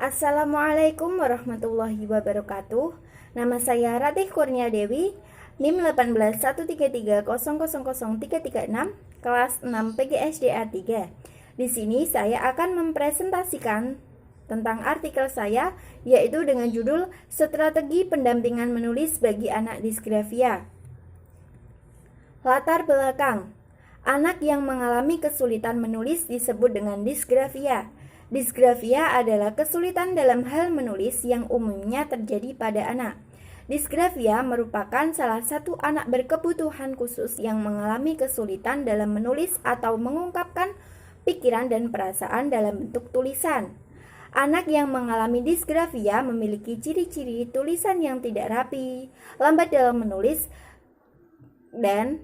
Assalamualaikum warahmatullahi wabarakatuh. Nama saya Ratih Kurnia Dewi, NIM 18133000336, kelas 6 PGSDA 3. Di sini saya akan mempresentasikan tentang artikel saya, yaitu dengan judul Strategi Pendampingan Menulis bagi Anak Disgrafia. Latar belakang: anak yang mengalami kesulitan menulis disebut dengan disgrafia. Disgrafia adalah kesulitan dalam hal menulis yang umumnya terjadi pada anak. Disgrafia merupakan salah satu anak berkebutuhan khusus yang mengalami kesulitan dalam menulis atau mengungkapkan pikiran dan perasaan dalam bentuk tulisan. Anak yang mengalami disgrafia memiliki ciri-ciri tulisan yang tidak rapi, lambat dalam menulis, dan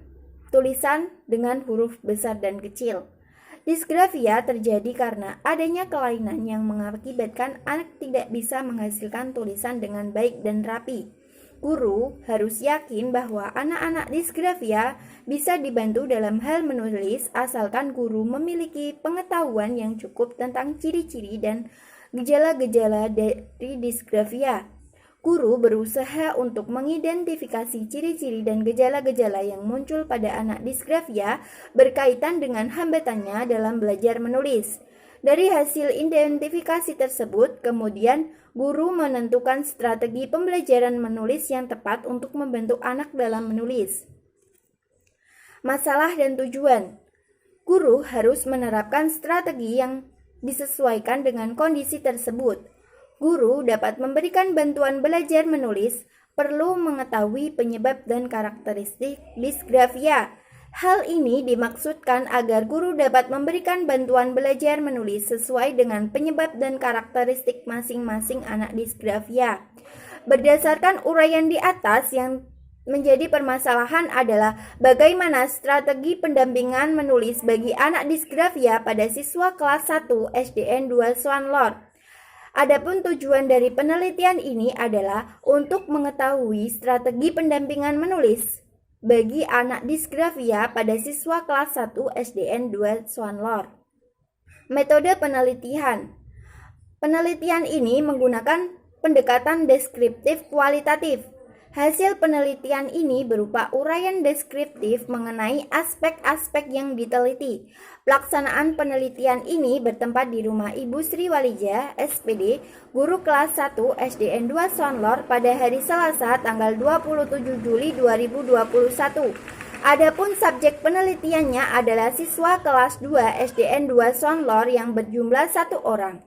tulisan dengan huruf besar dan kecil. Disgrafia terjadi karena adanya kelainan yang mengakibatkan anak tidak bisa menghasilkan tulisan dengan baik dan rapi. Guru harus yakin bahwa anak-anak disgrafia bisa dibantu dalam hal menulis asalkan guru memiliki pengetahuan yang cukup tentang ciri-ciri dan gejala-gejala dari disgrafia. Guru berusaha untuk mengidentifikasi ciri-ciri dan gejala-gejala yang muncul pada anak disgrafia berkaitan dengan hambatannya dalam belajar menulis. Dari hasil identifikasi tersebut, kemudian guru menentukan strategi pembelajaran menulis yang tepat untuk membantu anak dalam menulis. Masalah dan tujuan: guru harus menerapkan strategi yang disesuaikan dengan kondisi tersebut. Guru dapat memberikan bantuan belajar menulis, perlu mengetahui penyebab dan karakteristik disgrafia. Hal ini dimaksudkan agar guru dapat memberikan bantuan belajar menulis sesuai dengan penyebab dan karakteristik masing-masing anak disgrafia. Berdasarkan uraian di atas, yang menjadi permasalahan adalah bagaimana strategi pendampingan menulis bagi anak disgrafia pada siswa kelas 1 SDN 2 Swanlor. Adapun tujuan dari penelitian ini adalah untuk mengetahui strategi pendampingan menulis bagi anak disgrafia pada siswa kelas 1 SDN 2 Swanlor. Metode penelitian. Penelitian ini menggunakan pendekatan deskriptif kualitatif. Hasil penelitian ini berupa uraian deskriptif mengenai aspek-aspek yang diteliti. Pelaksanaan penelitian ini bertempat di rumah Ibu Sri Walija, SPD, guru kelas 1 SDN 2 Swanlor pada hari Selasa tanggal 27 Juli 2021. Adapun subjek penelitiannya adalah siswa kelas 2 SDN 2 Swanlor yang berjumlah 1 orang.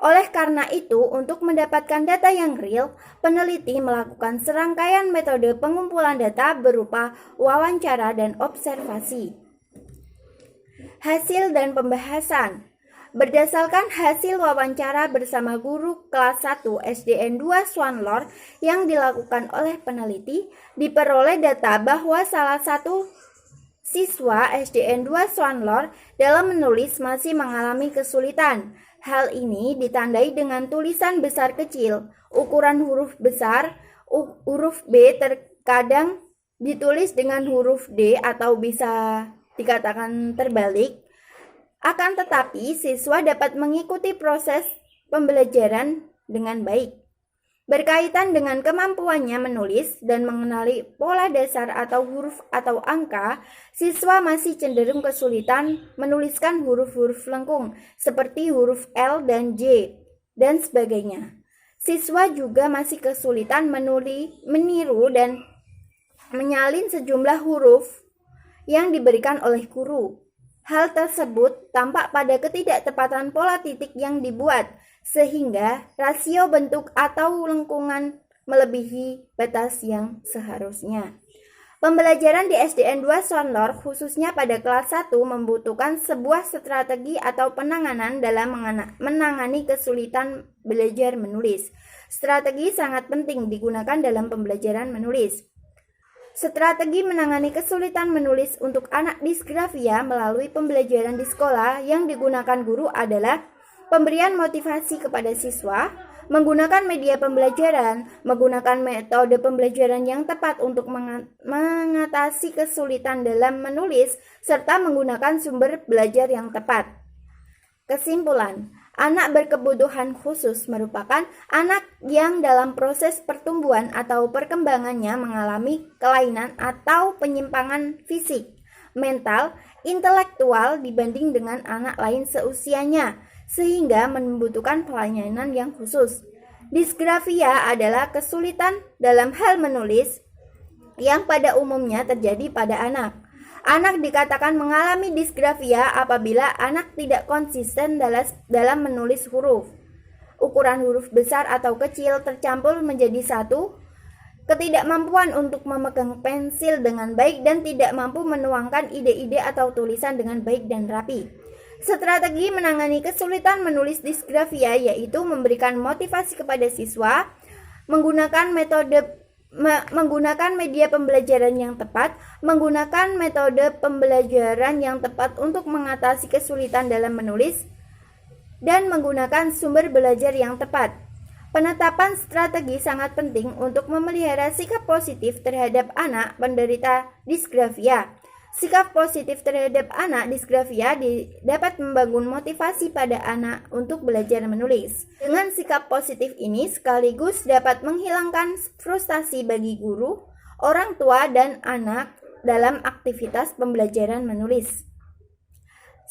Oleh karena itu, untuk mendapatkan data yang real, peneliti melakukan serangkaian metode pengumpulan data berupa wawancara dan observasi. Hasil dan pembahasan. Berdasarkan hasil wawancara bersama guru kelas 1 SDN 2 Swanlor yang dilakukan oleh peneliti, diperoleh data bahwa salah satu siswa SDN 2 Swanlor dalam menulis masih mengalami kesulitan. Hal ini ditandai dengan tulisan besar kecil, ukuran huruf besar, huruf B terkadang ditulis dengan huruf D atau bisa dikatakan terbalik. Akan tetapi, siswa dapat mengikuti proses pembelajaran dengan baik. Berkaitan dengan kemampuannya menulis dan mengenali pola dasar atau huruf atau angka, siswa masih cenderung kesulitan menuliskan huruf-huruf lengkung seperti huruf L dan J dan sebagainya. Siswa juga masih kesulitan meniru dan menyalin sejumlah huruf yang diberikan oleh guru. Hal tersebut tampak pada ketidaktepatan pola titik yang dibuat, sehingga rasio bentuk atau lengkungan melebihi batas yang seharusnya. Pembelajaran di SDN 2 Swanlor khususnya pada kelas 1 membutuhkan sebuah strategi atau penanganan dalam menangani kesulitan belajar menulis. Strategi sangat penting digunakan dalam pembelajaran menulis. Strategi menangani kesulitan menulis untuk anak disgrafia melalui pembelajaran di sekolah yang digunakan guru adalah pemberian motivasi kepada siswa, menggunakan media pembelajaran, menggunakan metode pembelajaran yang tepat untuk mengatasi kesulitan dalam menulis, serta menggunakan sumber belajar yang tepat. Kesimpulan, Anak berkebutuhan khusus merupakan anak yang dalam proses pertumbuhan atau perkembangannya mengalami kelainan atau penyimpangan fisik, mental, intelektual dibanding dengan anak lain seusianya, sehingga membutuhkan pelayanan yang khusus. Disgrafia adalah kesulitan dalam hal menulis yang pada umumnya terjadi pada anak. Anak dikatakan mengalami disgrafia apabila anak tidak konsisten dalam menulis huruf. Ukuran huruf besar atau kecil tercampur menjadi satu, ketidakmampuan untuk memegang pensil dengan baik dan tidak mampu menuangkan ide-ide atau tulisan dengan baik dan rapi. Strategi menangani kesulitan menulis disgrafia yaitu memberikan motivasi kepada siswa, menggunakan media pembelajaran yang tepat, menggunakan metode pembelajaran yang tepat untuk mengatasi kesulitan dalam menulis, dan menggunakan sumber belajar yang tepat. Penetapan strategi sangat penting untuk memelihara sikap positif terhadap anak penderita disgrafia. Sikap positif terhadap anak disgrafia dapat membangun motivasi pada anak untuk belajar menulis. Dengan sikap positif ini sekaligus dapat menghilangkan frustasi bagi guru, orang tua, dan anak dalam aktivitas pembelajaran menulis.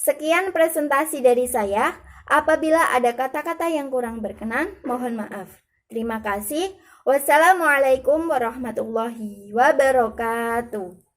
Sekian presentasi dari saya. Apabila ada kata-kata yang kurang berkenan, mohon maaf. Terima kasih. Wassalamualaikum warahmatullahi wabarakatuh.